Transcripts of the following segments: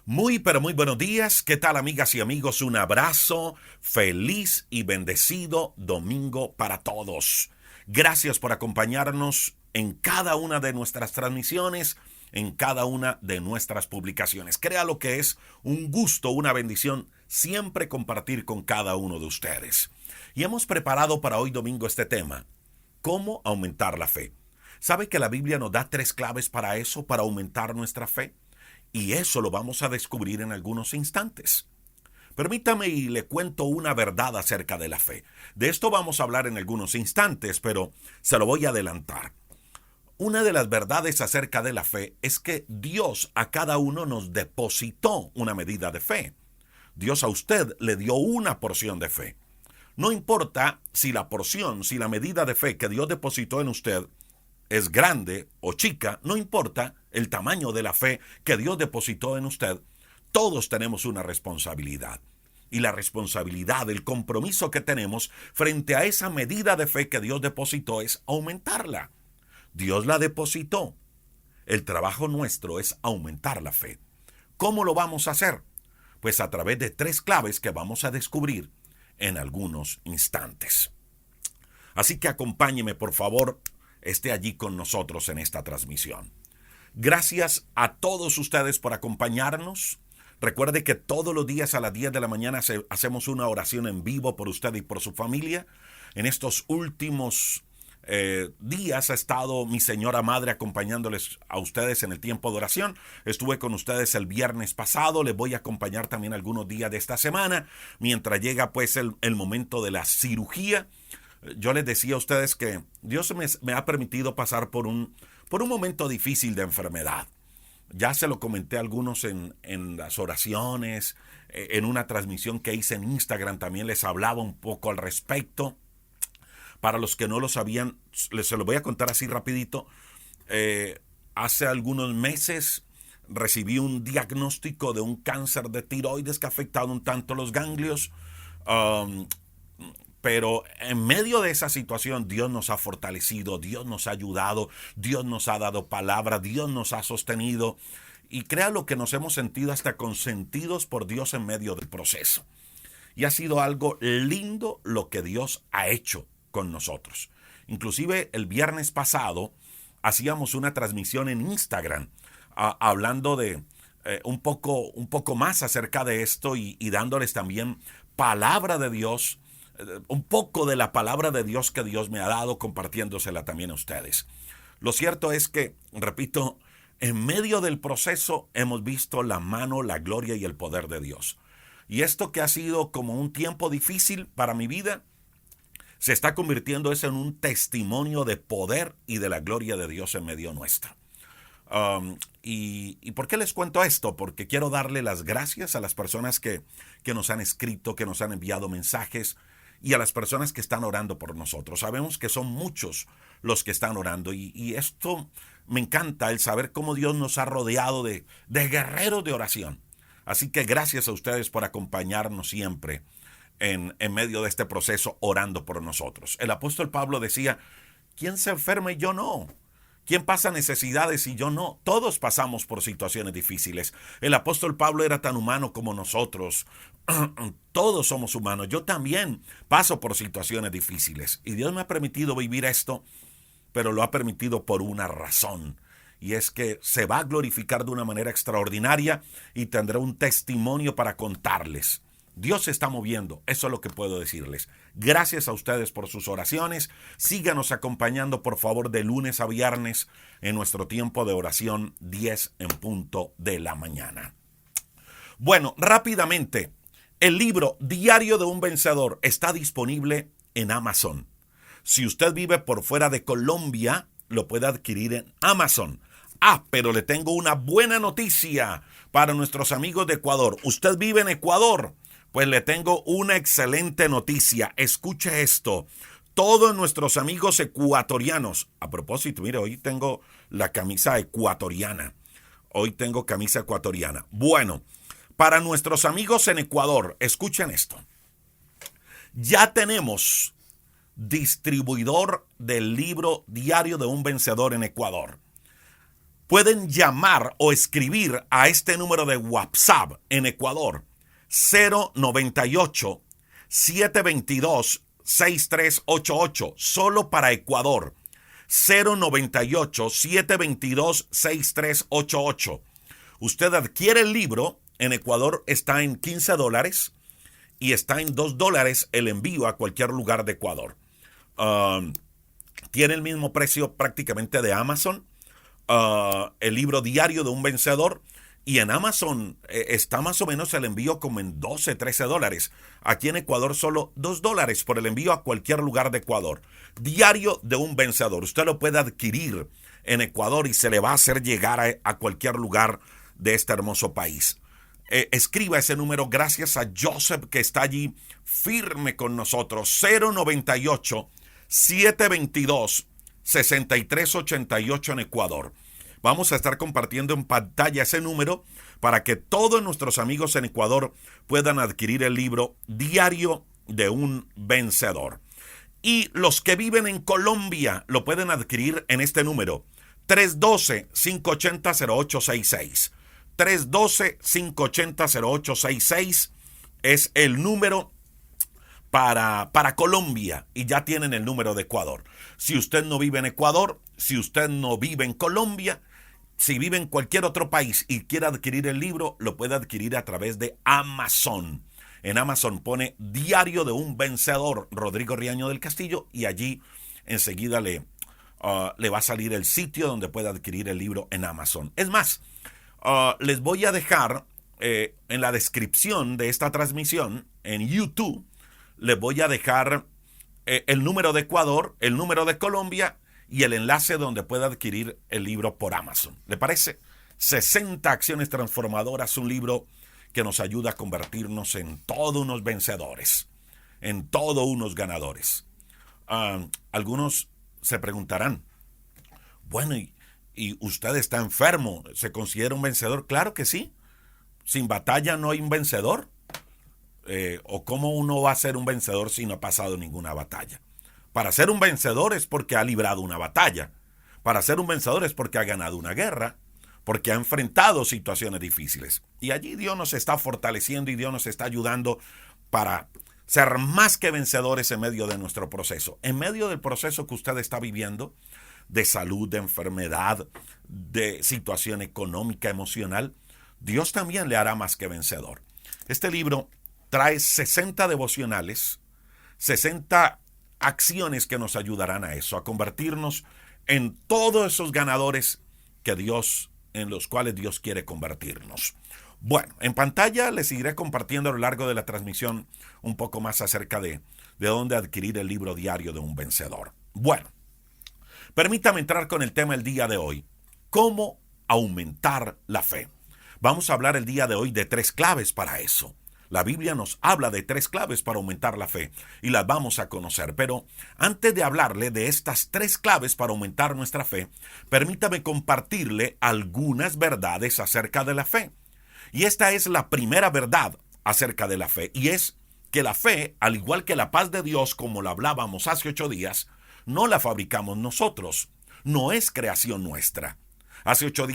Muy, pero muy buenos días. ¿Qué tal, amigas y amigos? Un abrazo, feliz y bendecido domingo para todos. Gracias por acompañarnos en cada una de nuestras transmisiones, en cada una de nuestras publicaciones. Créalo que es un gusto, una bendición siempre compartir con cada uno de ustedes. Y hemos preparado para hoy domingo este tema: ¿cómo aumentar la fe? ¿Sabe que la Biblia nos da 3 claves para eso, para aumentar nuestra fe? Y eso lo vamos a descubrir en algunos instantes. Permítame y le cuento una verdad acerca de la fe. De esto vamos a hablar en algunos instantes, pero se lo voy a adelantar. Una de las verdades acerca de la fe es que Dios a cada uno nos depositó una medida de fe. Dios a usted le dio una porción de fe. No importa si la porción, si la medida de fe que Dios depositó en usted es grande o chica, no importa el tamaño de la fe que Dios depositó en usted, todos tenemos una responsabilidad. Y la responsabilidad, el compromiso que tenemos frente a esa medida de fe que Dios depositó es aumentarla. Dios la depositó. El trabajo nuestro es aumentar la fe. ¿Cómo lo vamos a hacer? Pues a través de 3 claves que vamos a descubrir en algunos instantes. Así que acompáñeme, por favor, esté allí con nosotros en esta transmisión. Gracias a todos ustedes por acompañarnos. Recuerde que todos los días a las 10 de la mañana hacemos una oración en vivo por usted y por su familia. En estos últimos días ha estado mi señora madre acompañándoles a ustedes en el tiempo de oración. Estuve con ustedes el viernes pasado, les voy a acompañar también algunos días de esta semana, mientras llega pues el momento de la cirugía. Yo les decía a ustedes que Dios me ha permitido pasar por un momento difícil de enfermedad. Ya se lo comenté a algunos en las oraciones, en una transmisión que hice en Instagram también les hablaba un poco al respecto. Para los que no lo sabían, se lo voy a contar así rapidito. Hace algunos meses recibí un diagnóstico de un cáncer de tiroides que ha afectado un tanto los ganglios. Pero en medio de esa situación Dios nos ha fortalecido, Dios nos ha ayudado, Dios nos ha dado palabra, Dios nos ha sostenido. Y créalo que nos hemos sentido hasta consentidos por Dios en medio del proceso. Y ha sido algo lindo lo que Dios ha hecho con nosotros. Inclusive el viernes pasado hacíamos una transmisión en Instagram hablando de un poco más acerca de esto y dándoles también palabra de Dios, un poco de la palabra de Dios que Dios me ha dado, compartiéndosela también a ustedes. Lo cierto es que, repito, en medio del proceso hemos visto la mano, la gloria y el poder de Dios. Y esto que ha sido como un tiempo difícil para mi vida, se está convirtiendo eso en un testimonio de poder y de la gloria de Dios en medio nuestro. ¿Y por qué les cuento esto? Porque quiero darle las gracias a las personas que nos han escrito, que nos han enviado mensajes, y a las personas que están orando por nosotros. Sabemos que son muchos los que están orando, y esto me encanta, el saber cómo Dios nos ha rodeado de guerreros de oración. Así que gracias a ustedes por acompañarnos siempre en medio de este proceso orando por nosotros. El apóstol Pablo decía: ¿quién se enferma y yo no? ¿Quién pasa necesidades y yo no? Todos pasamos por situaciones difíciles. El apóstol Pablo era tan humano como nosotros. Todos somos humanos. Yo también paso por situaciones difíciles. Y Dios me ha permitido vivir esto, pero lo ha permitido por una razón. Y es que se va a glorificar de una manera extraordinaria y tendré un testimonio para contarles. Dios se está moviendo, eso es lo que puedo decirles. Gracias a ustedes por sus oraciones. Síganos acompañando, por favor, de lunes a viernes en nuestro tiempo de oración, 10 en punto de la mañana. Bueno, rápidamente, el libro Diario de un Vencedor está disponible en Amazon. Si usted vive por fuera de Colombia, lo puede adquirir en Amazon. Pero le tengo una buena noticia para nuestros amigos de Ecuador. ¿Usted vive en Ecuador? Pues le tengo una excelente noticia. Escuche esto. Todos nuestros amigos ecuatorianos. A propósito, mire, hoy tengo la camisa ecuatoriana. Bueno, para nuestros amigos en Ecuador, escuchen esto. Ya tenemos distribuidor del libro Diario de un Vencedor en Ecuador. pueden llamar o escribir a este número de WhatsApp en Ecuador, 098-722-6388, solo para Ecuador, 098-722-6388. Usted adquiere el libro, en Ecuador está en $15 y está en $2 el envío a cualquier lugar de Ecuador. Tiene el mismo precio prácticamente de Amazon. El libro Diario de un Vencedor, y en Amazon está más o menos el envío como en $12-13. Aquí en Ecuador solo $2 por el envío a cualquier lugar de Ecuador. Diario de un Vencedor. Usted lo puede adquirir en Ecuador y se le va a hacer llegar a cualquier lugar de este hermoso país. Escriba ese número, gracias a Joseph que está allí firme con nosotros. 098-722-6388 en Ecuador. Vamos a estar compartiendo en pantalla ese número para que todos nuestros amigos en Ecuador puedan adquirir el libro Diario de un Vencedor. Y los que viven en Colombia lo pueden adquirir en este número, 312-580-0866. 312-580-0866 es el número para Colombia, y ya tienen el número de Ecuador. Si usted no vive en Ecuador, si usted no vive en Colombia, si vive en cualquier otro país y quiere adquirir el libro, lo puede adquirir a través de Amazon. En Amazon pone Diario de un Vencedor, Rodrigo Riaño del Castillo, y allí enseguida le va a salir el sitio donde puede adquirir el libro en Amazon. Es más, les voy a dejar en la descripción de esta transmisión en YouTube, les voy a dejar el número de Ecuador, el número de Colombia y el enlace donde puede adquirir el libro por Amazon. ¿Le parece? 60 acciones transformadoras, un libro que nos ayuda a convertirnos en todos unos vencedores, en todos unos ganadores. Algunos se preguntarán, bueno, ¿y usted está enfermo? ¿Se considera un vencedor? Claro que sí. Sin batalla no hay un vencedor. ¿O cómo uno va a ser un vencedor si no ha pasado ninguna batalla? Para ser un vencedor es porque ha librado una batalla. Para ser un vencedor es porque ha ganado una guerra, porque ha enfrentado situaciones difíciles. Y allí Dios nos está fortaleciendo y Dios nos está ayudando para ser más que vencedores en medio de nuestro proceso. En medio del proceso que usted está viviendo, de salud, de enfermedad, de situación económica, emocional, Dios también le hará más que vencedor. Este libro trae 60 devocionales, 60 acciones que nos ayudarán a eso, a convertirnos en todos esos ganadores en los cuales Dios quiere convertirnos. Bueno, en pantalla les seguiré compartiendo a lo largo de la transmisión un poco más acerca de dónde adquirir el libro Diario de un Vencedor. Bueno, permítame entrar con el tema el día de hoy. ¿Cómo aumentar la fe? Vamos a hablar el día de hoy de 3 claves para eso. La Biblia nos habla de 3 claves para aumentar la fe y las vamos a conocer. Pero antes de hablarle de estas 3 claves para aumentar nuestra fe, permítame compartirle algunas verdades acerca de la fe. Y esta es la primera verdad acerca de la fe, y es que la fe, al igual que la paz de Dios, como la hablábamos hace 8 días, no la fabricamos nosotros, no es creación nuestra. Hace 8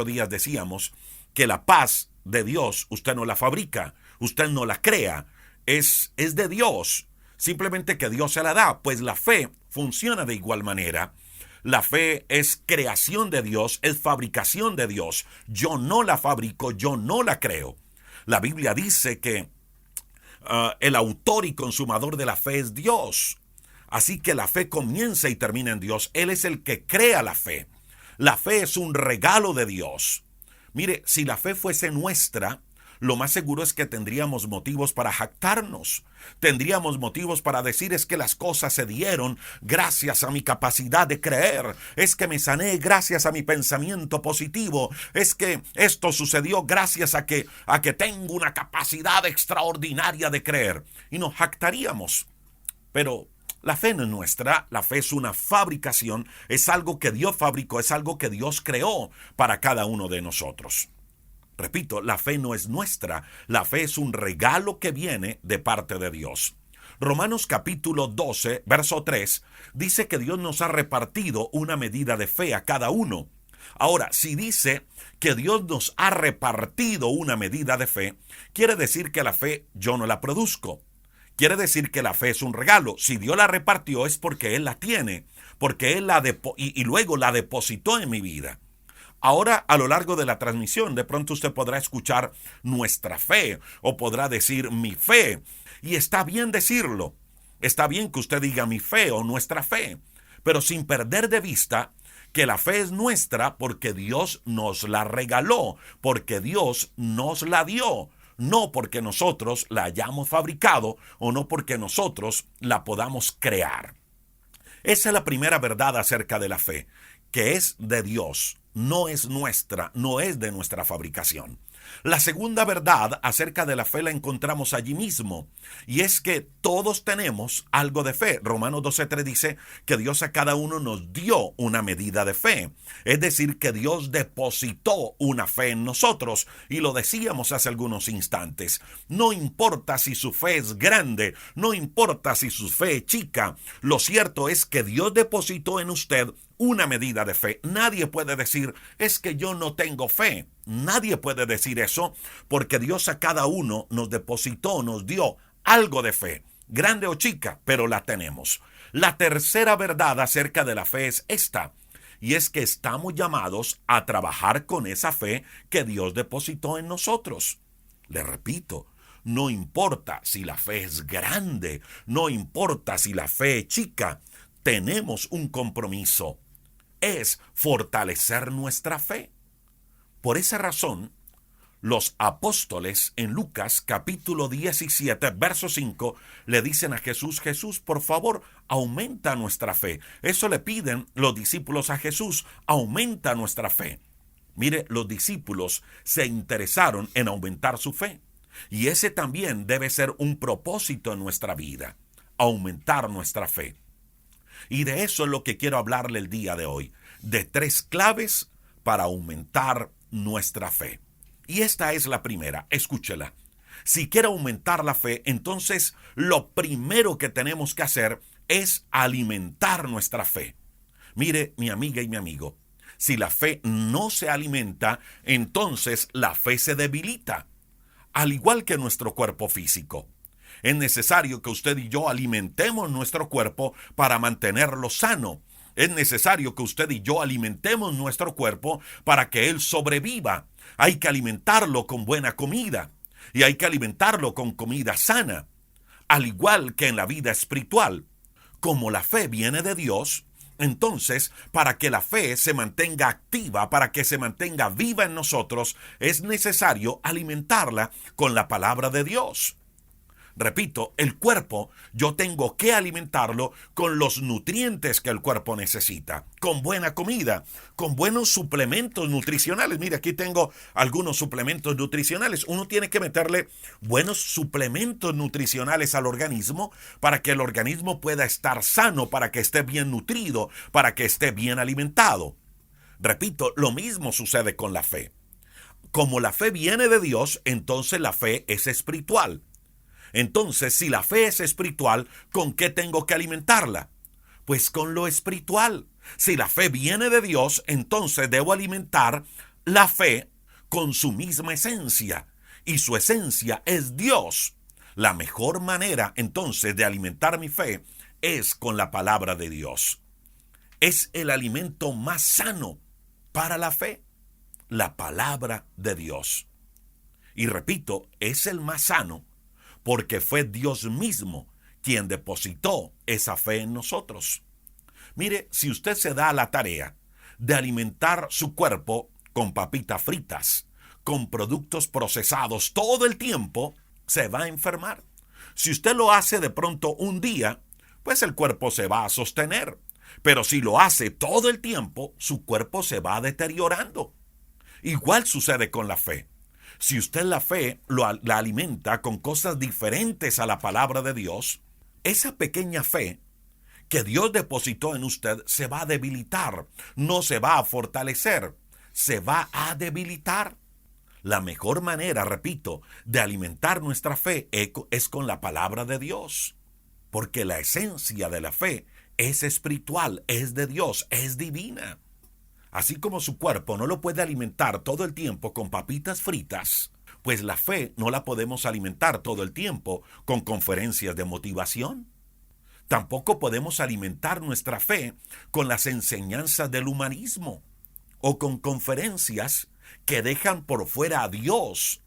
días decíamos que la paz de Dios usted no la fabrica, usted no la crea, es de Dios, simplemente que Dios se la da. Pues la fe funciona de igual manera. La fe es creación de Dios, es fabricación de Dios. Yo no la fabrico, yo no la creo. La Biblia dice que el autor y consumador de la fe es Dios. Así que la fe comienza y termina en Dios. Él es el que crea la fe. La fe es un regalo de Dios. Mire, si la fe fuese nuestra, lo más seguro es que tendríamos motivos para jactarnos. Tendríamos motivos para decir: es que las cosas se dieron gracias a mi capacidad de creer. Es que me sané gracias a mi pensamiento positivo. Es que esto sucedió gracias a que tengo una capacidad extraordinaria de creer. Y nos jactaríamos. Pero la fe no es nuestra, la fe es una fabricación, es algo que Dios fabricó, es algo que Dios creó para cada uno de nosotros. Repito, la fe no es nuestra, la fe es un regalo que viene de parte de Dios. Romanos capítulo 12, verso 3, dice que Dios nos ha repartido una medida de fe a cada uno. Ahora, si dice que Dios nos ha repartido una medida de fe, quiere decir que la fe yo no la produzco. Quiere decir que la fe es un regalo. Si Dios la repartió es porque Él la tiene, porque Él y luego la depositó en mi vida. Ahora, a lo largo de la transmisión, de pronto usted podrá escuchar nuestra fe o podrá decir mi fe. Y está bien decirlo. Está bien que usted diga mi fe o nuestra fe, pero sin perder de vista que la fe es nuestra porque Dios nos la regaló, porque Dios nos la dio, no porque nosotros la hayamos fabricado o no porque nosotros la podamos crear. Esa es la primera verdad acerca de la fe, que es de Dios, no es nuestra, no es de nuestra fabricación. La segunda verdad acerca de la fe la encontramos allí mismo, y es que todos tenemos algo de fe. Romanos 12:3 dice que Dios a cada uno nos dio una medida de fe, es decir, que Dios depositó una fe en nosotros, y lo decíamos hace algunos instantes. No importa si su fe es grande, no importa si su fe es chica, lo cierto es que Dios depositó en usted una medida de fe. Nadie puede decir, es que yo no tengo fe. Nadie puede decir eso porque Dios a cada uno nos depositó, nos dio algo de fe, grande o chica, pero la tenemos. La tercera verdad acerca de la fe es esta, y es que estamos llamados a trabajar con esa fe que Dios depositó en nosotros. Le repito, no importa si la fe es grande, no importa si la fe es chica, tenemos un compromiso. Es fortalecer nuestra fe. Por esa razón, los apóstoles en Lucas capítulo 17, verso 5, le dicen a Jesús, Jesús, por favor, aumenta nuestra fe. Eso le piden los discípulos a Jesús, aumenta nuestra fe. Mire, los discípulos se interesaron en aumentar su fe. Y ese también debe ser un propósito en nuestra vida, aumentar nuestra fe. Y de eso es lo que quiero hablarle el día de hoy, de 3 claves para aumentar nuestra fe. Y esta es la primera, escúchela. Si quiere aumentar la fe, entonces lo primero que tenemos que hacer es alimentar nuestra fe. Mire, mi amiga y mi amigo, si la fe no se alimenta, entonces la fe se debilita, al igual que nuestro cuerpo físico. Es necesario que usted y yo alimentemos nuestro cuerpo para mantenerlo sano. Es necesario que usted y yo alimentemos nuestro cuerpo para que él sobreviva. Hay que alimentarlo con buena comida y hay que alimentarlo con comida sana. Al igual que en la vida espiritual, como la fe viene de Dios, entonces, para que la fe se mantenga activa, para que se mantenga viva en nosotros, es necesario alimentarla con la palabra de Dios. Repito, el cuerpo yo tengo que alimentarlo con los nutrientes que el cuerpo necesita, con buena comida, con buenos suplementos nutricionales. Mire, aquí tengo algunos suplementos nutricionales. Uno tiene que meterle buenos suplementos nutricionales al organismo para que el organismo pueda estar sano, para que esté bien nutrido, para que esté bien alimentado. Repito, lo mismo sucede con la fe. Como la fe viene de Dios, entonces la fe es espiritual. Entonces, si la fe es espiritual, ¿con qué tengo que alimentarla? Pues con lo espiritual. Si la fe viene de Dios, entonces debo alimentar la fe con su misma esencia. Y su esencia es Dios. La mejor manera, entonces, de alimentar mi fe es con la palabra de Dios. Es el alimento más sano para la fe, la palabra de Dios. Y repito, es el más sano porque fue Dios mismo quien depositó esa fe en nosotros. Mire, si usted se da a la tarea de alimentar su cuerpo con papitas fritas, con productos procesados todo el tiempo, se va a enfermar. Si usted lo hace de pronto un día, pues el cuerpo se va a sostener. Pero si lo hace todo el tiempo, su cuerpo se va deteriorando. Igual sucede con la fe. Si usted la fe la alimenta con cosas diferentes a la palabra de Dios, esa pequeña fe que Dios depositó en usted se va a debilitar, no se va a fortalecer, se va a debilitar. La mejor manera, repito, de alimentar nuestra fe es con la palabra de Dios, porque la esencia de la fe es espiritual, es de Dios, es divina. Así como su cuerpo no lo puede alimentar todo el tiempo con papitas fritas, pues la fe no la podemos alimentar todo el tiempo con conferencias de motivación. Tampoco podemos alimentar nuestra fe con las enseñanzas del humanismo o con conferencias que dejan por fuera a Dios,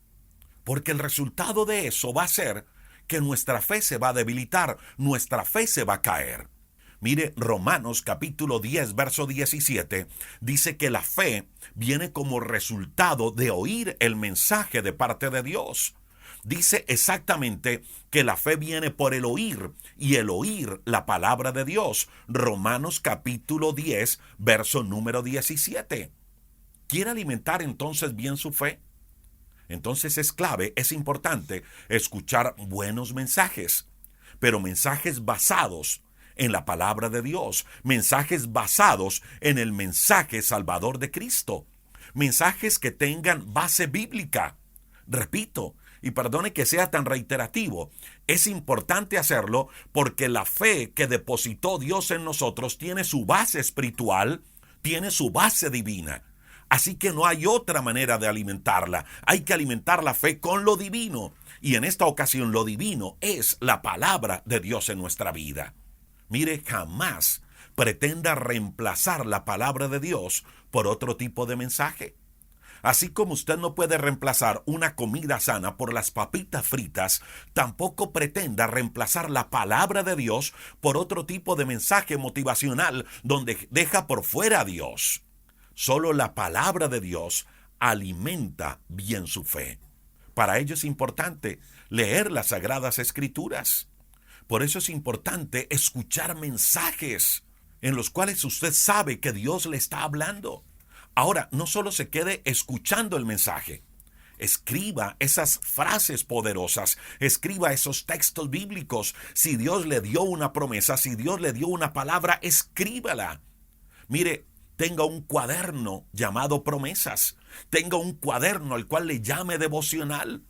porque el resultado de eso va a ser que nuestra fe se va a debilitar, nuestra fe se va a caer. Mire, Romanos capítulo 10, verso 17, dice que la fe viene como resultado de oír el mensaje de parte de Dios. Dice exactamente que la fe viene por el oír y el oír la palabra de Dios. Romanos capítulo 10, verso número 17. ¿Quiere alimentar entonces bien su fe? Entonces es clave, es importante escuchar buenos mensajes, pero mensajes basados en la palabra de Dios, mensajes basados en el mensaje salvador de Cristo, mensajes que tengan base bíblica. Repito, y perdone que sea tan reiterativo, es importante hacerlo porque la fe que depositó Dios en nosotros tiene su base espiritual, tiene su base divina. Así que no hay otra manera de alimentarla. Hay que alimentar la fe con lo divino. Y en esta ocasión lo divino es la palabra de Dios en nuestra vida. Mire, jamás pretenda reemplazar la palabra de Dios por otro tipo de mensaje. Así como usted no puede reemplazar una comida sana por las papitas fritas, tampoco pretenda reemplazar la palabra de Dios por otro tipo de mensaje motivacional donde deja por fuera a Dios. Solo la palabra de Dios alimenta bien su fe. Para ello es importante leer las Sagradas Escrituras. Por eso es importante escuchar mensajes en los cuales usted sabe que Dios le está hablando. Ahora, no solo se quede escuchando el mensaje. Escriba esas frases poderosas, escriba esos textos bíblicos. Si Dios le dio una promesa, si Dios le dio una palabra, escríbala. Mire, tenga un cuaderno llamado promesas. Tenga un cuaderno al cual le llame devocional.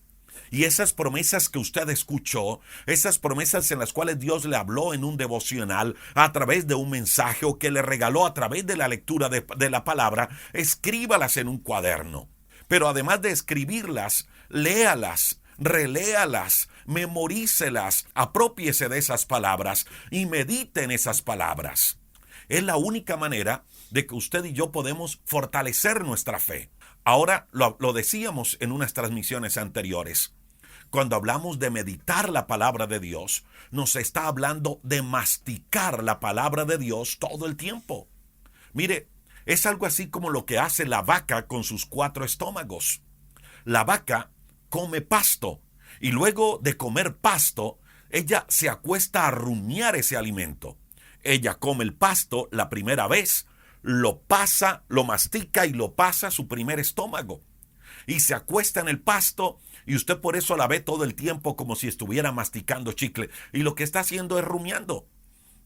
Y esas promesas que usted escuchó, esas promesas en las cuales Dios le habló en un devocional, a través de un mensaje o que le regaló a través de la lectura de la palabra, escríbalas en un cuaderno. Pero además de escribirlas, léalas, reléalas, memorícelas, aprópiese de esas palabras y medite en esas palabras. Es la única manera de que usted y yo podemos fortalecer nuestra fe. Ahora lo decíamos en unas transmisiones anteriores. Cuando hablamos de meditar la palabra de Dios, nos está hablando de masticar la palabra de Dios todo el tiempo. Mire, es algo así como lo que hace la vaca con sus 4 estómagos. La vaca come pasto y luego de comer pasto, ella se acuesta a rumiar ese alimento. Ella come el pasto la primera vez, lo pasa, lo mastica y lo pasa a su primer estómago. Y se acuesta en el pasto y usted por eso la ve todo el tiempo como si estuviera masticando chicle. Y lo que está haciendo es rumiando.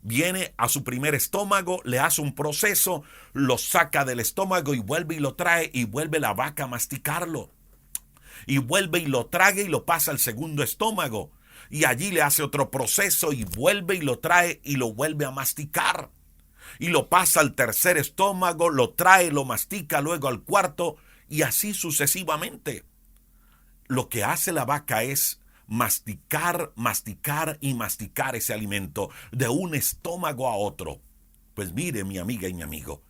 Viene a su primer estómago, le hace un proceso, lo saca del estómago y vuelve y lo trae y vuelve la vaca a masticarlo. Y vuelve y lo traga y lo pasa al segundo estómago. Y allí le hace otro proceso y vuelve y lo trae y lo vuelve a masticar. Y lo pasa al tercer estómago, lo trae, lo mastica, luego al cuarto y así sucesivamente. Lo que hace la vaca es masticar, masticar y masticar ese alimento de un estómago a otro. Pues mire, mi amiga y mi amigo,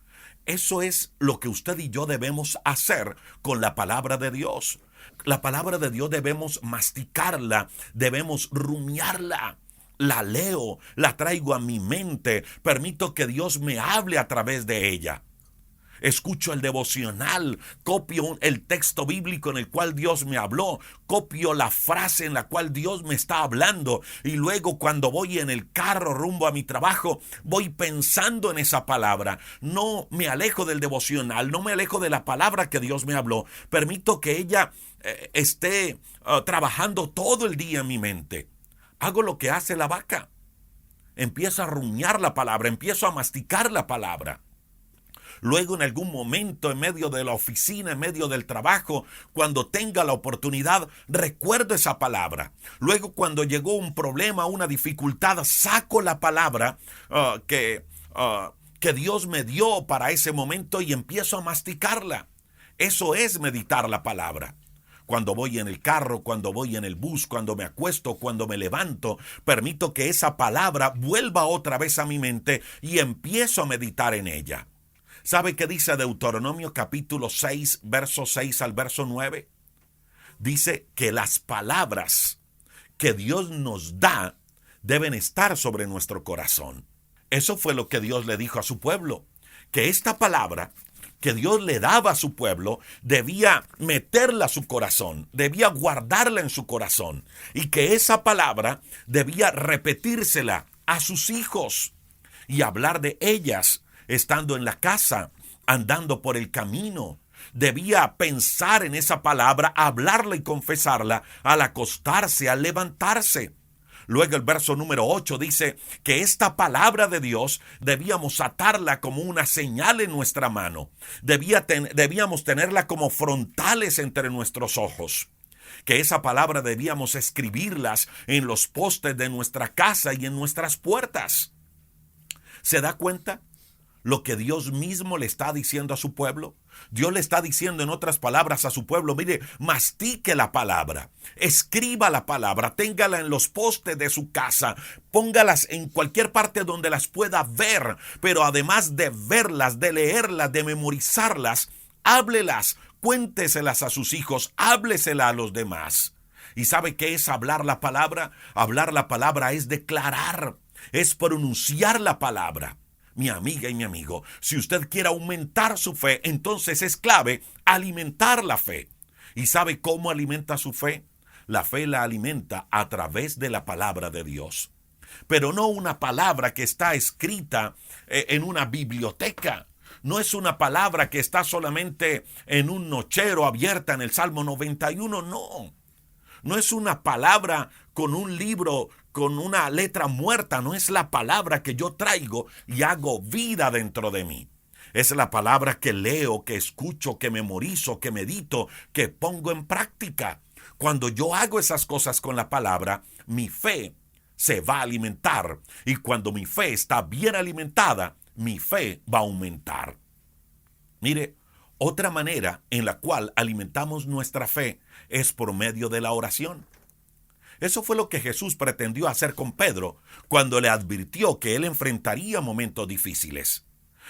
eso es lo que usted y yo debemos hacer con la palabra de Dios. La palabra de Dios debemos masticarla, debemos rumiarla. La leo, la traigo a mi mente, permito que Dios me hable a través de ella. Escucho el devocional, copio el texto bíblico en el cual Dios me habló, copio la frase en la cual Dios me está hablando y luego cuando voy en el carro rumbo a mi trabajo, voy pensando en esa palabra. No me alejo del devocional, no me alejo de la palabra que Dios me habló. Permito que ella esté trabajando todo el día en mi mente. Hago lo que hace la vaca. Empiezo a rumiar la palabra, empiezo a masticar la palabra. Luego en algún momento en medio de la oficina, en medio del trabajo, cuando tenga la oportunidad, recuerdo esa palabra. Luego cuando llegó un problema, una dificultad, saco la palabra que Dios me dio para ese momento y empiezo a masticarla. Eso es meditar la palabra. Cuando voy en el carro, cuando voy en el bus, cuando me acuesto, cuando me levanto, permito que esa palabra vuelva otra vez a mi mente y empiezo a meditar en ella. ¿Sabe qué dice Deuteronomio capítulo 6, verso 6 al verso 9? Dice que las palabras que Dios nos da deben estar sobre nuestro corazón. Eso fue lo que Dios le dijo a su pueblo, que esta palabra que Dios le daba a su pueblo, debía meterla a su corazón, debía guardarla en su corazón, y que esa palabra debía repetírsela a sus hijos y hablar de ellas estando en la casa, andando por el camino. Debía pensar en esa palabra, hablarla y confesarla al acostarse, al levantarse. Luego el verso número 8 dice que esta palabra de Dios debíamos atarla como una señal en nuestra mano. Debíamos tenerla como frontales entre nuestros ojos. Que esa palabra debíamos escribirlas en los postes de nuestra casa y en nuestras puertas. ¿Se da cuenta lo que Dios mismo le está diciendo a su pueblo? Dios le está diciendo en otras palabras a su pueblo, mire, mastique la palabra, escriba la palabra, téngala en los postes de su casa, póngalas en cualquier parte donde las pueda ver, pero además de verlas, de leerlas, de memorizarlas, háblelas, cuénteselas a sus hijos, háblesela a los demás. ¿Y sabe qué es hablar la palabra? Hablar la palabra es declarar, es pronunciar la palabra. Mi amiga y mi amigo, si usted quiere aumentar su fe, entonces es clave alimentar la fe. ¿Y sabe cómo alimenta su fe? La fe la alimenta a través de la palabra de Dios. Pero no una palabra que está escrita en una biblioteca. No es una palabra que está solamente en un nochero abierta en el Salmo 91, no. No es una palabra con un libro, con una letra muerta. No es la palabra que yo traigo y hago vida dentro de mí. Es la palabra que leo, que escucho, que memorizo, que medito, que pongo en práctica. Cuando yo hago esas cosas con la palabra, mi fe se va a alimentar. Y cuando mi fe está bien alimentada, mi fe va a aumentar. Mire, otra manera en la cual alimentamos nuestra fe es por medio de la oración. Eso fue lo que Jesús pretendió hacer con Pedro cuando le advirtió que él enfrentaría momentos difíciles.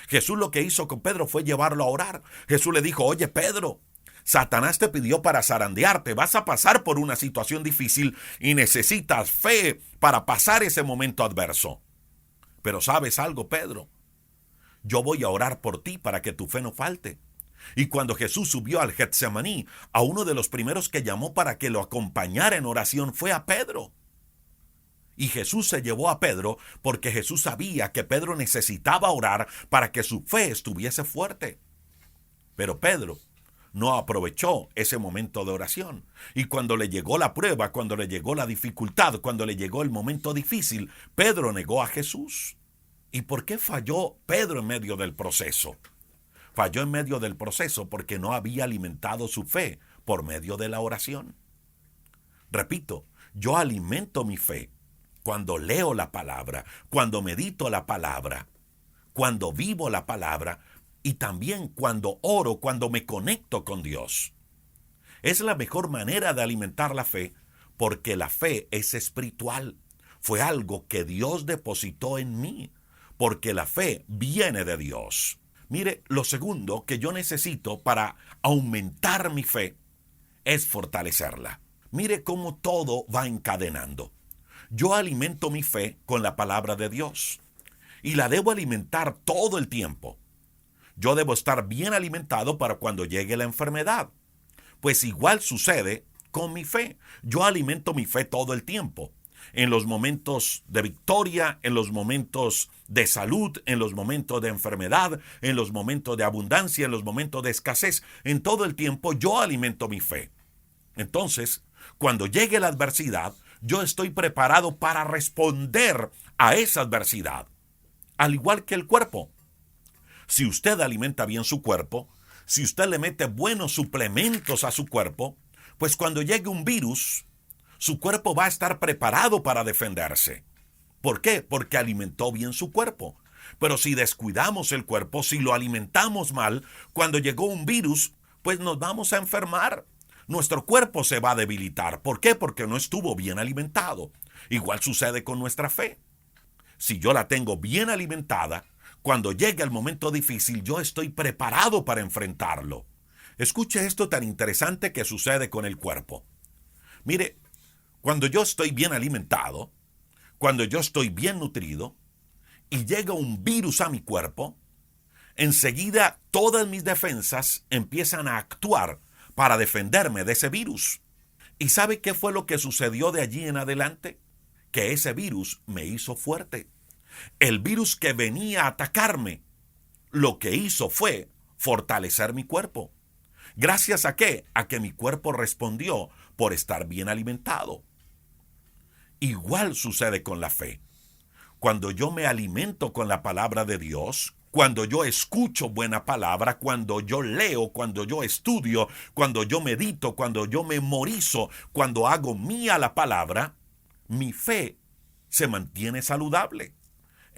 Jesús lo que hizo con Pedro fue llevarlo a orar. Jesús le dijo, oye Pedro, Satanás te pidió para zarandearte, vas a pasar por una situación difícil y necesitas fe para pasar ese momento adverso. Pero ¿sabes algo, Pedro? Yo voy a orar por ti para que tu fe no falte. Y cuando Jesús subió al Getsemaní, a uno de los primeros que llamó para que lo acompañara en oración fue a Pedro. Y Jesús se llevó a Pedro porque Jesús sabía que Pedro necesitaba orar para que su fe estuviese fuerte. Pero Pedro no aprovechó ese momento de oración. Y cuando le llegó la prueba, cuando le llegó la dificultad, cuando le llegó el momento difícil, Pedro negó a Jesús. ¿Y por qué falló Pedro en medio del proceso? Falló en medio del proceso porque no había alimentado su fe por medio de la oración. Repito, yo alimento mi fe cuando leo la palabra, cuando medito la palabra, cuando vivo la palabra y también cuando oro, cuando me conecto con Dios. Es la mejor manera de alimentar la fe porque la fe es espiritual. Fue algo que Dios depositó en mí porque la fe viene de Dios. Mire, lo segundo que yo necesito para aumentar mi fe es fortalecerla. Mire cómo todo va encadenando. Yo alimento mi fe con la palabra de Dios y la debo alimentar todo el tiempo. Yo debo estar bien alimentado para cuando llegue la enfermedad. Pues igual sucede con mi fe. Yo alimento mi fe todo el tiempo. En los momentos de victoria, en los momentos de salud, en los momentos de enfermedad, en los momentos de abundancia, en los momentos de escasez, en todo el tiempo yo alimento mi fe. Entonces, cuando llegue la adversidad, yo estoy preparado para responder a esa adversidad. Al igual que el cuerpo. Si usted alimenta bien su cuerpo, si usted le mete buenos suplementos a su cuerpo, pues cuando llegue un virus, su cuerpo va a estar preparado para defenderse. ¿Por qué? Porque alimentó bien su cuerpo. Pero si descuidamos el cuerpo, si lo alimentamos mal, cuando llegó un virus, pues nos vamos a enfermar. Nuestro cuerpo se va a debilitar. ¿Por qué? Porque no estuvo bien alimentado. Igual sucede con nuestra fe. Si yo la tengo bien alimentada, cuando llegue el momento difícil, yo estoy preparado para enfrentarlo. Escuche esto tan interesante que sucede con el cuerpo. Mire, cuando yo estoy bien alimentado, cuando yo estoy bien nutrido y llega un virus a mi cuerpo, enseguida todas mis defensas empiezan a actuar para defenderme de ese virus. ¿Y sabe qué fue lo que sucedió de allí en adelante? Que ese virus me hizo fuerte. El virus que venía a atacarme, lo que hizo fue fortalecer mi cuerpo. ¿Gracias a qué? A que mi cuerpo respondió por estar bien alimentado. Igual sucede con la fe. Cuando yo me alimento con la palabra de Dios, cuando yo escucho buena palabra, cuando yo leo, cuando yo estudio, cuando yo medito, cuando yo memorizo, cuando hago mía la palabra, mi fe se mantiene saludable.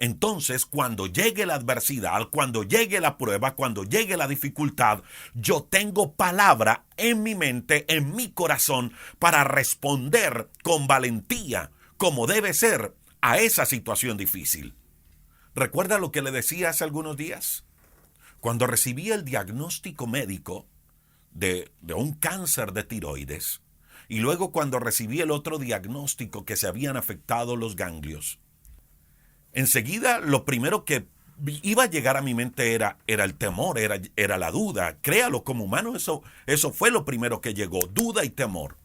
Entonces, cuando llegue la adversidad, cuando llegue la prueba, cuando llegue la dificultad, yo tengo palabra en mi mente, en mi corazón, para responder con valentía, como debe ser, a esa situación difícil. ¿Recuerda lo que le decía hace algunos días? Cuando recibí el diagnóstico médico de un cáncer de tiroides, y luego cuando recibí el otro diagnóstico que se habían afectado los ganglios, enseguida lo primero que iba a llegar a mi mente era el temor, era la duda. Créalo, como humano eso fue lo primero que llegó, duda y temor.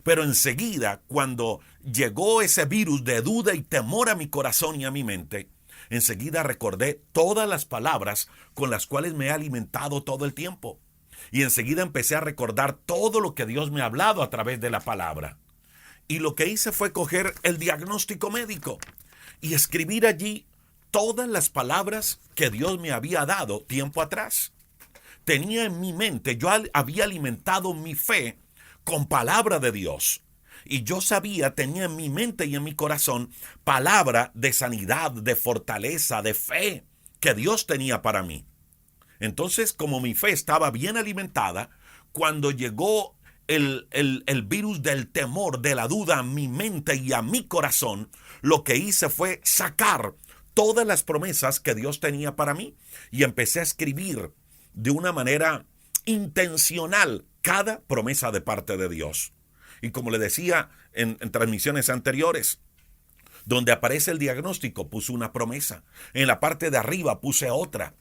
Pero enseguida, cuando llegó ese virus de duda y temor a mi corazón y a mi mente, enseguida recordé todas las palabras con las cuales me he alimentado todo el tiempo. Y enseguida empecé a recordar todo lo que Dios me ha hablado a través de la palabra. Y lo que hice fue coger el diagnóstico médico y escribir allí todas las palabras que Dios me había dado tiempo atrás. Tenía en mi mente, yo había alimentado mi fe con palabra de Dios. Y yo sabía, tenía en mi mente y en mi corazón palabra de sanidad, de fortaleza, de fe que Dios tenía para mí. Entonces, como mi fe estaba bien alimentada, cuando llegó el virus del temor, de la duda a mi mente y a mi corazón, lo que hice fue sacar todas las promesas que Dios tenía para mí y empecé a escribir de una manera intencional cada promesa de parte de Dios. Y como le decía en transmisiones anteriores, donde aparece el diagnóstico puse una promesa, en la parte de arriba puse otra,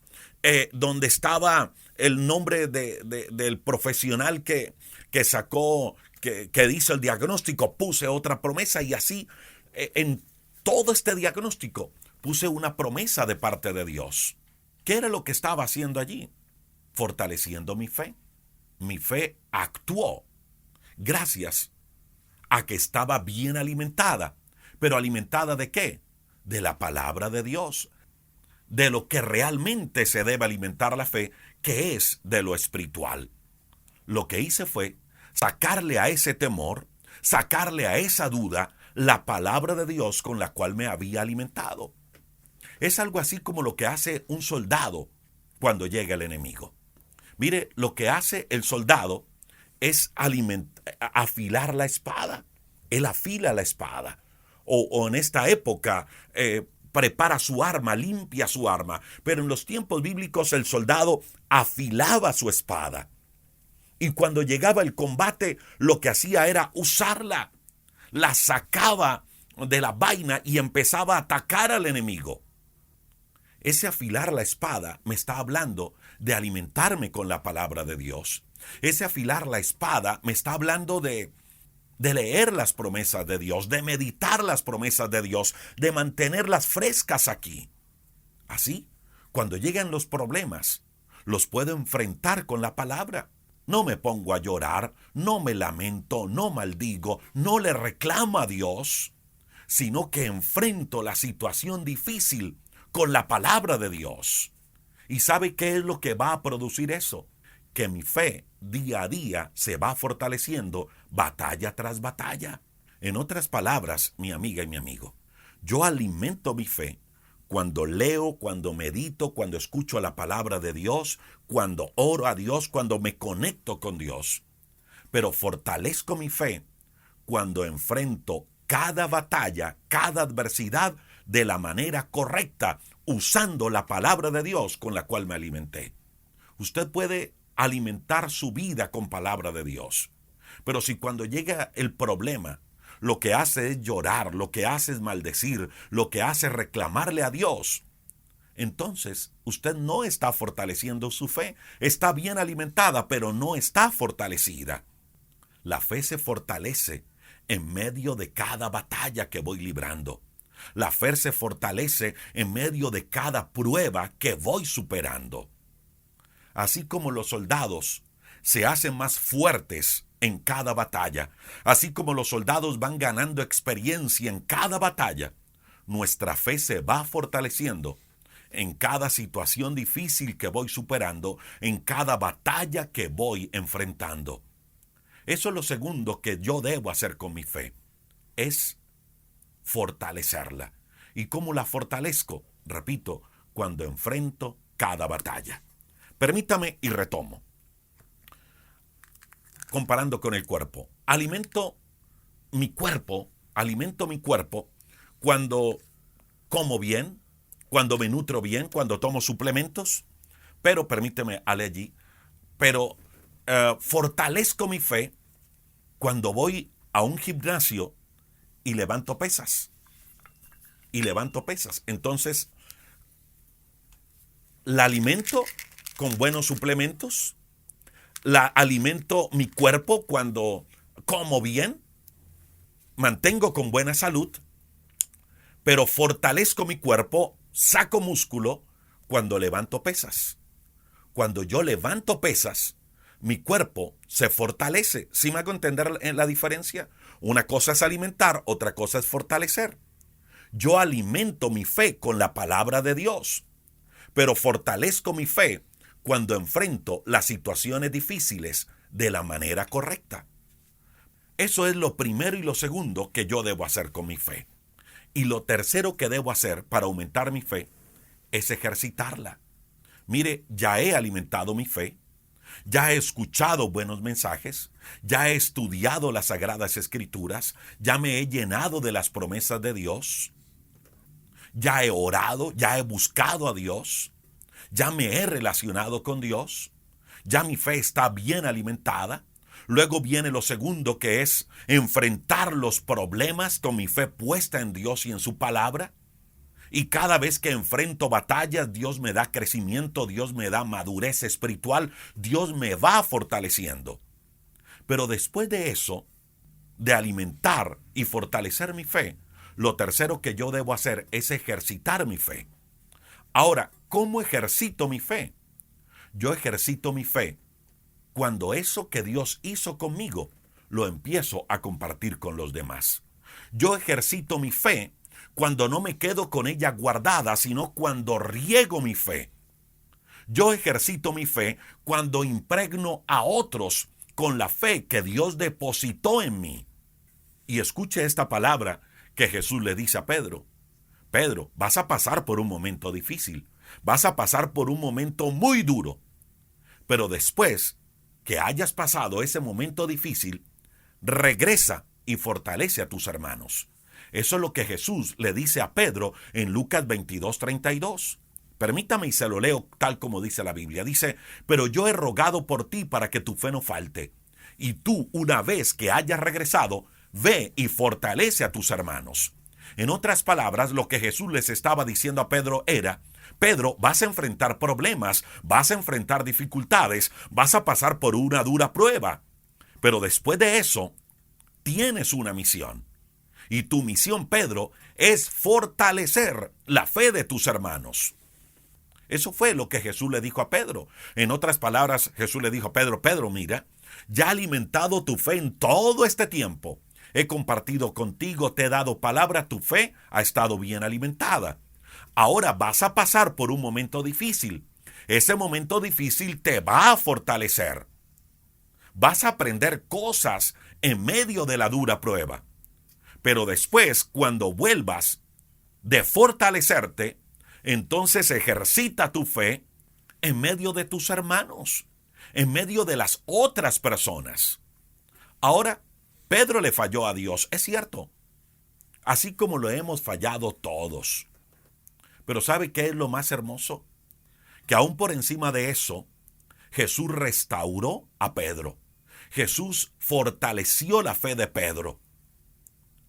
donde estaba el nombre del profesional que sacó, que hizo el diagnóstico, puse otra promesa y así en todo este diagnóstico puse una promesa de parte de Dios. ¿Qué era lo que estaba haciendo allí? Fortaleciendo mi fe. Mi fe actuó gracias a que estaba bien alimentada. ¿Pero alimentada de qué? De la palabra de Dios. De lo que realmente se debe alimentar la fe, que es de lo espiritual. Lo que hice fue sacarle a ese temor, sacarle a esa duda, la palabra de Dios con la cual me había alimentado. Es algo así como lo que hace un soldado cuando llega el enemigo. Mire, lo que hace el soldado es afilar la espada. Él afila la espada. O en esta época prepara su arma, limpia su arma. Pero en los tiempos bíblicos el soldado afilaba su espada. Y cuando llegaba el combate, lo que hacía era usarla. La sacaba de la vaina y empezaba a atacar al enemigo. Ese afilar la espada me está hablando de alimentarme con la palabra de Dios. Ese afilar la espada me está hablando de leer las promesas de Dios, de meditar las promesas de Dios, de mantenerlas frescas aquí. Así, cuando llegan los problemas, los puedo enfrentar con la palabra. No me pongo a llorar, no me lamento, no maldigo, no le reclamo a Dios, sino que enfrento la situación difícil con la palabra de Dios. ¿Y sabe qué es lo que va a producir eso? Que mi fe día a día se va fortaleciendo batalla tras batalla. En otras palabras, mi amiga y mi amigo, yo alimento mi fe cuando leo, cuando medito, cuando escucho la palabra de Dios, cuando oro a Dios, cuando me conecto con Dios. Pero fortalezco mi fe cuando enfrento cada batalla, cada adversidad de la manera correcta, usando la palabra de Dios con la cual me alimenté. Usted puede alimentar su vida con palabra de Dios. Pero si cuando llega el problema, lo que hace es llorar, lo que hace es maldecir, lo que hace es reclamarle a Dios, entonces usted no está fortaleciendo su fe. Está bien alimentada, pero no está fortalecida. La fe se fortalece en medio de cada batalla que voy librando. La fe se fortalece en medio de cada prueba que voy superando. Así como los soldados se hacen más fuertes en cada batalla, así como los soldados van ganando experiencia en cada batalla, nuestra fe se va fortaleciendo en cada situación difícil que voy superando, en cada batalla que voy enfrentando. Eso es lo segundo que yo debo hacer con mi fe, es fortalecerla. ¿Y cómo la fortalezco? Repito, cuando enfrento cada batalla. Permítame y retomo. Comparando con el cuerpo. Alimento mi cuerpo cuando como bien, cuando me nutro bien, cuando tomo suplementos. Pero permíteme, allí, fortalezco mi fe cuando voy a un gimnasio y levanto pesas. Entonces, la alimento con buenos suplementos. La alimento mi cuerpo cuando como bien. Mantengo con buena salud. Pero fortalezco mi cuerpo, saco músculo cuando levanto pesas. Cuando yo levanto pesas, mi cuerpo se fortalece. ¿Sí me hago entender la diferencia? Una cosa es alimentar, otra cosa es fortalecer. Yo alimento mi fe con la palabra de Dios, pero fortalezco mi fe cuando enfrento las situaciones difíciles de la manera correcta. Eso es lo primero y lo segundo que yo debo hacer con mi fe. Y lo tercero que debo hacer para aumentar mi fe es ejercitarla. Mire, ya he alimentado mi fe, ya he escuchado buenos mensajes, ya he estudiado las Sagradas Escrituras, ya me he llenado de las promesas de Dios, ya he orado, ya he buscado a Dios, ya me he relacionado con Dios, ya mi fe está bien alimentada. Luego viene lo segundo, que es enfrentar los problemas con mi fe puesta en Dios y en su palabra. Y cada vez que enfrento batallas, Dios me da crecimiento, Dios me da madurez espiritual, Dios me va fortaleciendo. Pero después de eso, de alimentar y fortalecer mi fe, lo tercero que yo debo hacer es ejercitar mi fe. Ahora, ¿cómo ejercito mi fe? Yo ejercito mi fe cuando eso que Dios hizo conmigo lo empiezo a compartir con los demás. Yo ejercito mi fe cuando no me quedo con ella guardada, sino cuando riego mi fe. Yo ejercito mi fe cuando impregno a otros con la fe que Dios depositó en mí. Y escuche esta palabra que Jesús le dice a Pedro. Pedro, vas a pasar por un momento difícil, vas a pasar por un momento muy duro, pero después que hayas pasado ese momento difícil, regresa y fortalece a tus hermanos. Eso es lo que Jesús le dice a Pedro en Lucas 22:32. Permítame y se lo leo tal como dice la Biblia. Dice, pero yo he rogado por ti para que tu fe no falte. Y tú, una vez que hayas regresado, ve y fortalece a tus hermanos. En otras palabras, lo que Jesús les estaba diciendo a Pedro era, Pedro, vas a enfrentar problemas, vas a enfrentar dificultades, vas a pasar por una dura prueba. Pero después de eso, tienes una misión. Y tu misión, Pedro, es fortalecer la fe de tus hermanos. Eso fue lo que Jesús le dijo a Pedro. En otras palabras, Jesús le dijo a Pedro, Pedro, mira, ya he alimentado tu fe en todo este tiempo. He compartido contigo, te he dado palabra, tu fe ha estado bien alimentada. Ahora vas a pasar por un momento difícil. Ese momento difícil te va a fortalecer. Vas a aprender cosas en medio de la dura prueba. Pero después, cuando vuelvas de fortalecerte, Entonces ejercita tu fe en medio de tus hermanos, en medio de las otras personas. Ahora, Pedro le falló a Dios, es cierto, así como lo hemos fallado todos. Pero ¿sabe qué es lo más hermoso? Que aún por encima de eso, Jesús restauró a Pedro. Jesús fortaleció la fe de Pedro.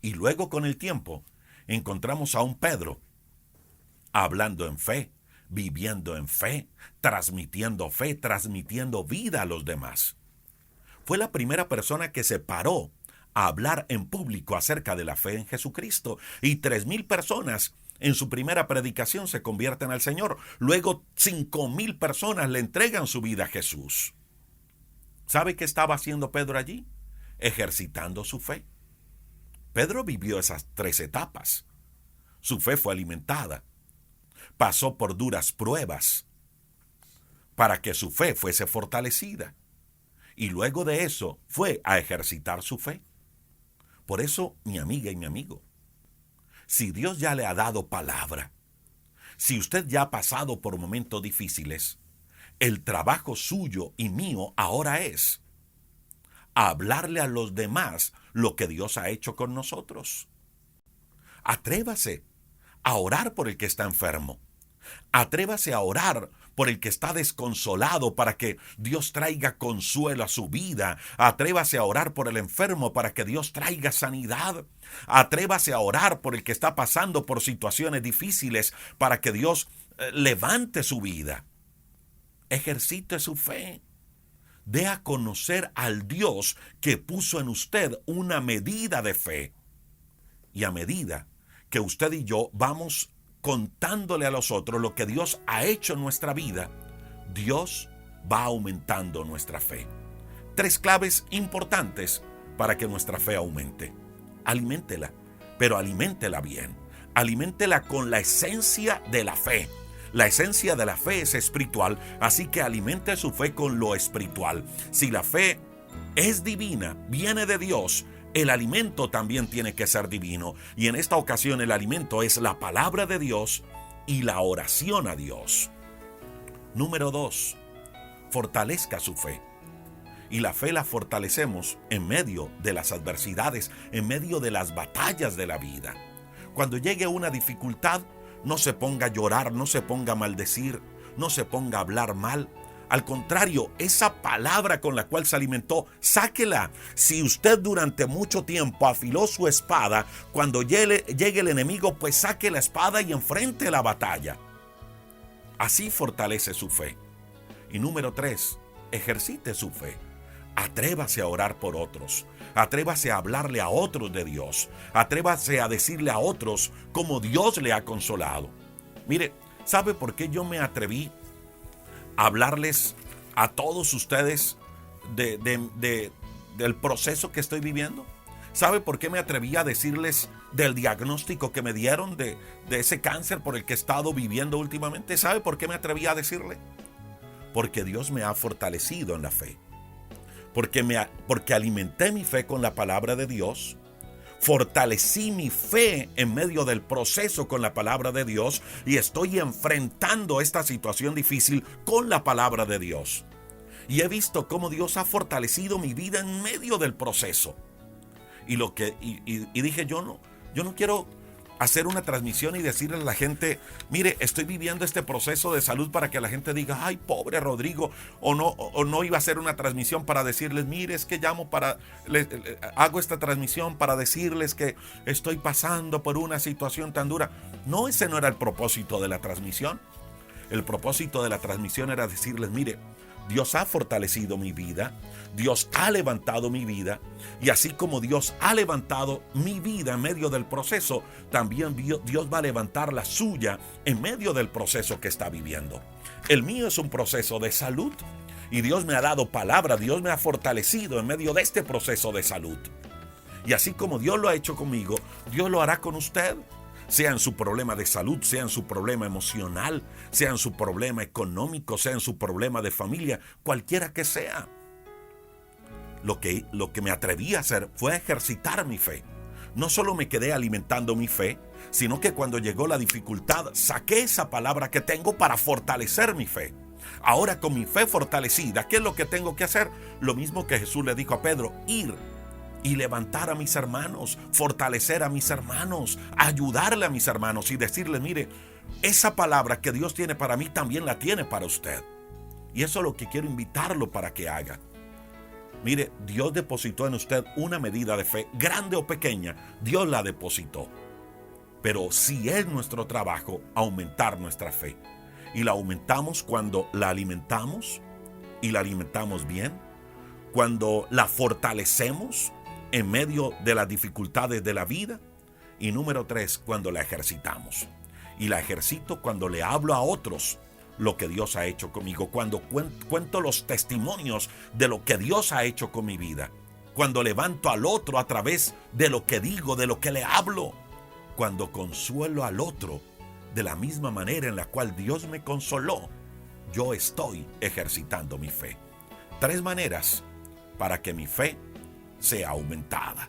Y luego con el tiempo encontramos a un Pedro hablando en fe, viviendo en fe, transmitiendo vida a los demás. Fue la primera persona que se paró a hablar en público acerca de la fe en Jesucristo. Y 3,000 personas en su primera predicación se convierten al Señor. Luego 5,000 personas le entregan su vida a Jesús. ¿Sabe qué estaba haciendo Pedro allí? Ejercitando su fe. Pedro vivió esas 3 etapas. Su fe fue alimentada. Pasó por duras pruebas para que su fe fuese fortalecida. Y luego de eso fue a ejercitar su fe. Por eso, mi amiga y mi amigo, si Dios ya le ha dado palabra, si usted ya ha pasado por momentos difíciles, el trabajo suyo y mío ahora es hablarle a los demás lo que Dios ha hecho con nosotros. Atrévase a orar por el que está enfermo. Atrévase a orar por el que está desconsolado para que Dios traiga consuelo a su vida. Atrévase a orar por el enfermo para que Dios traiga sanidad. Atrévase a orar por el que está pasando por situaciones difíciles para que Dios levante su vida. Ejercite su fe. Dé a conocer al Dios que puso en usted una medida de fe. Y a medida que usted y yo vamos contándole a los otros lo que Dios ha hecho en nuestra vida, Dios va aumentando nuestra fe. 3 claves importantes para que nuestra fe aumente. Aliméntela, pero aliméntela bien. Aliméntela con la esencia de la fe. La esencia de la fe es espiritual, así que alimente su fe con lo espiritual. Si la fe es divina, viene de Dios, el alimento también tiene que ser divino. Y en esta ocasión el alimento es la palabra de Dios y la oración a Dios. Número 2, fortalezca su fe. Y la fe la fortalecemos en medio de las adversidades, en medio de las batallas de la vida. Cuando llegue una dificultad, no se ponga a llorar, no se ponga a maldecir, no se ponga a hablar mal. Al contrario, esa palabra con la cual se alimentó, sáquela. Si usted durante mucho tiempo afiló su espada, cuando llegue el enemigo, pues saque la espada y enfrente la batalla. Así fortalece su fe. Y número 3, ejercite su fe. Atrévase a orar por otros. Atrévase a hablarle a otros de Dios. Atrévase a decirle a otros cómo Dios le ha consolado. Mire, ¿sabe por qué yo me atreví hablarles a todos ustedes del proceso que estoy viviendo? ¿Sabe por qué me atreví a decirles del diagnóstico que me dieron de ese cáncer por el que he estado viviendo últimamente? ¿Sabe por qué me atreví a decirle? Porque Dios me ha fortalecido en la fe. Porque alimenté mi fe con la palabra de Dios. Fortalecí mi fe en medio del proceso con la palabra de Dios y estoy enfrentando esta situación difícil con la palabra de Dios. Y he visto cómo Dios ha fortalecido mi vida en medio del proceso. Y dije, yo no quiero hacer una transmisión y decirle a la gente, mire, estoy viviendo este proceso de salud para que la gente diga, ay, pobre Rodrigo, o no iba a hacer una transmisión para decirles, mire, es que hago esta transmisión para decirles que estoy pasando por una situación tan dura. No, ese no era el propósito de la transmisión. El propósito de la transmisión era decirles, mire, Dios ha fortalecido mi vida, Dios ha levantado mi vida, y así como Dios ha levantado mi vida en medio del proceso, también Dios va a levantar la suya en medio del proceso que está viviendo. El mío es un proceso de salud, y Dios me ha dado palabra, Dios me ha fortalecido en medio de este proceso de salud. Y así como Dios lo ha hecho conmigo, Dios lo hará con usted. Sea en su problema de salud, sea en su problema emocional, sea en su problema económico, sea en su problema de familia, cualquiera que sea. Lo que me atreví a hacer fue ejercitar mi fe. no solo me quedé alimentando mi fe, sino que cuando llegó la dificultad, saqué esa palabra que tengo para fortalecer mi fe. Ahora con mi fe fortalecida, ¿qué es lo que tengo que hacer? Lo mismo que Jesús le dijo a Pedro: ir y levantar a mis hermanos, fortalecer a mis hermanos, ayudarle a mis hermanos y decirle: mire, esa palabra que Dios tiene para mí también la tiene para usted. Y eso es lo que quiero invitarlo para que haga. Mire, Dios depositó en usted una medida de fe, grande o pequeña, Dios la depositó. Pero sí es nuestro trabajo aumentar nuestra fe. Y la aumentamos cuando la alimentamos, y la alimentamos bien, cuando la fortalecemos en medio de las dificultades de la vida, y número 3, cuando la ejercitamos. Y la ejercito cuando le hablo a otros lo que Dios ha hecho conmigo, cuando cuento los testimonios de lo que Dios ha hecho con mi vida, cuando levanto al otro a través de lo que digo, de lo que le hablo, cuando consuelo al otro de la misma manera en la cual Dios me consoló. Yo estoy ejercitando mi fe. 3 maneras para que mi fe sea aumentada.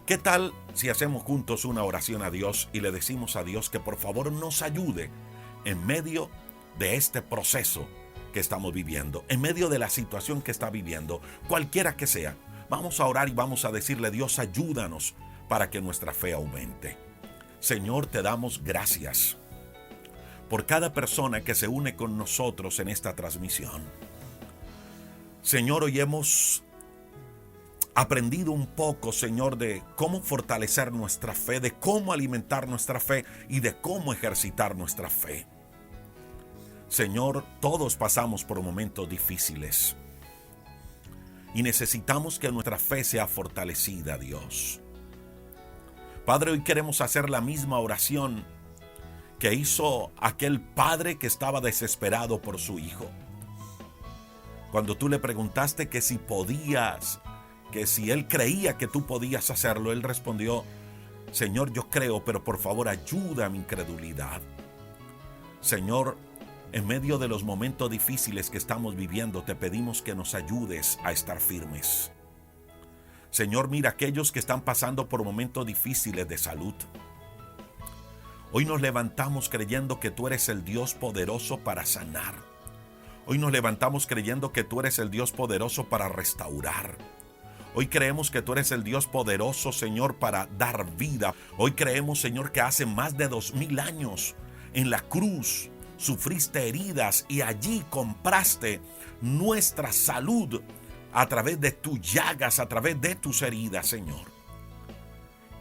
¿Qué tal si hacemos juntos una oración a Dios y le decimos a Dios que por favor nos ayude en medio de este proceso que estamos viviendo, en medio de la situación que está viviendo, cualquiera que sea? Vamos a orar y vamos a decirle: Dios, ayúdanos para que nuestra fe aumente. Señor, te damos gracias por cada persona que se une con nosotros en esta transmisión. Señor, hoy hemos aprendido un poco, Señor, de cómo fortalecer nuestra fe, de cómo alimentar nuestra fe y de cómo ejercitar nuestra fe. Señor, todos pasamos por momentos difíciles y necesitamos que nuestra fe sea fortalecida, Dios. Padre, hoy queremos hacer la misma oración que hizo aquel padre que estaba desesperado por su hijo. Cuando tú le preguntaste que si podías, que si él creía que tú podías hacerlo, él respondió: Señor, yo creo, pero por favor ayuda a mi incredulidad. Señor, en medio de los momentos difíciles que estamos viviendo, te pedimos que nos ayudes a estar firmes. Señor, mira aquellos que están pasando por momentos difíciles de salud. Hoy nos levantamos creyendo que tú eres el Dios poderoso para sanar. Hoy nos levantamos creyendo que tú eres el Dios poderoso para restaurar. Hoy creemos que tú eres el Dios poderoso, Señor, para dar vida. Hoy creemos, Señor, que hace más de 2000 años en la cruz sufriste heridas y allí compraste nuestra salud a través de tus llagas, a través de tus heridas, Señor.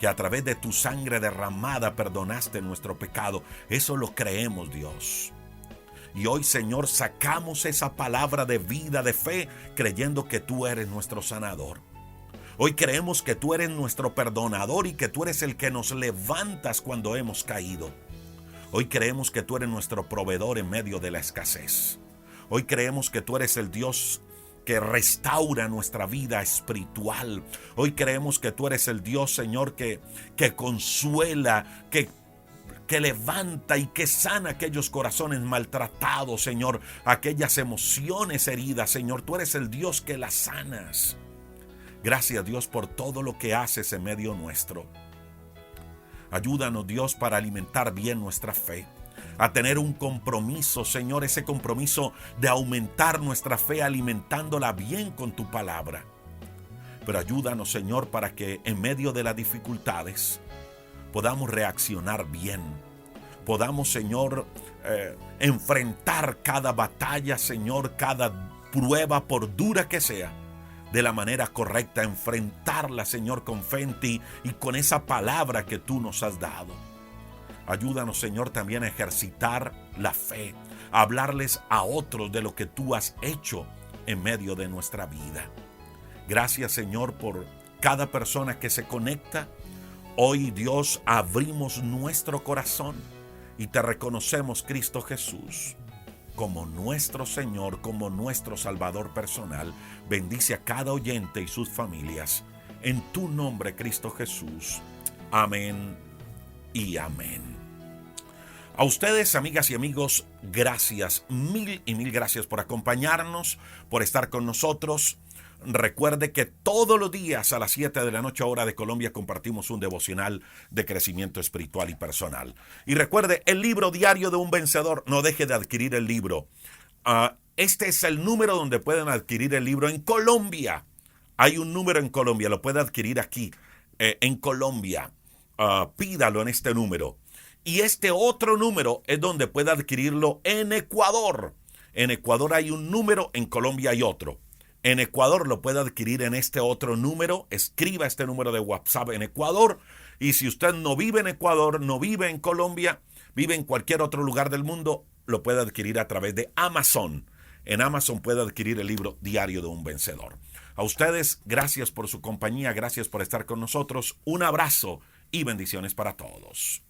Que a través de tu sangre derramada perdonaste nuestro pecado. Eso lo creemos, Dios. Y hoy, Señor, sacamos esa palabra de vida, de fe, creyendo que tú eres nuestro sanador. Hoy creemos que tú eres nuestro perdonador y que tú eres el que nos levantas cuando hemos caído. Hoy creemos que tú eres nuestro proveedor en medio de la escasez. Hoy creemos que tú eres el Dios que restaura nuestra vida espiritual. Hoy creemos que tú eres el Dios, Señor, que consuela, que levanta y que sana aquellos corazones maltratados, Señor, aquellas emociones heridas, Señor. Tú eres el Dios que las sanas. Gracias, Dios, por todo lo que haces en medio nuestro. Ayúdanos, Dios, para alimentar bien nuestra fe, a tener un compromiso, Señor, ese compromiso de aumentar nuestra fe alimentándola bien con tu palabra. Pero ayúdanos, Señor, para que en medio de las dificultades podamos reaccionar bien. Podamos, Señor, enfrentar cada batalla, Señor, cada prueba, por dura que sea, de la manera correcta, enfrentarla, Señor, con fe en ti y con esa palabra que tú nos has dado. Ayúdanos, Señor, también a ejercitar la fe, a hablarles a otros de lo que tú has hecho en medio de nuestra vida. Gracias, Señor, por cada persona que se conecta. Hoy, Dios, abrimos nuestro corazón y te reconocemos, Cristo Jesús, como nuestro Señor, como nuestro Salvador personal. Bendice a cada oyente y sus familias. En tu nombre, Cristo Jesús. Amén y amén. A ustedes, amigas y amigos, gracias, mil y mil gracias por acompañarnos, por estar con nosotros. Recuerde que todos los días a las 7 de la noche, hora de Colombia, compartimos un devocional de crecimiento espiritual y personal. Y recuerde, el libro Diario de un Vencedor, no deje de adquirir el libro. Este es el número donde pueden adquirir el libro en Colombia. Hay un número en Colombia, lo puede adquirir aquí, en Colombia. Pídalo en este número. Y este otro número es donde puede adquirirlo en Ecuador. En Ecuador hay un número, en Colombia hay otro. En Ecuador lo puede adquirir en este otro número. Escriba este número de WhatsApp en Ecuador. Y si usted no vive en Ecuador, no vive en Colombia, vive en cualquier otro lugar del mundo, lo puede adquirir a través de Amazon. En Amazon puede adquirir el libro Diario de un Vencedor. A ustedes, gracias por su compañía, gracias por estar con nosotros. Un abrazo y bendiciones para todos.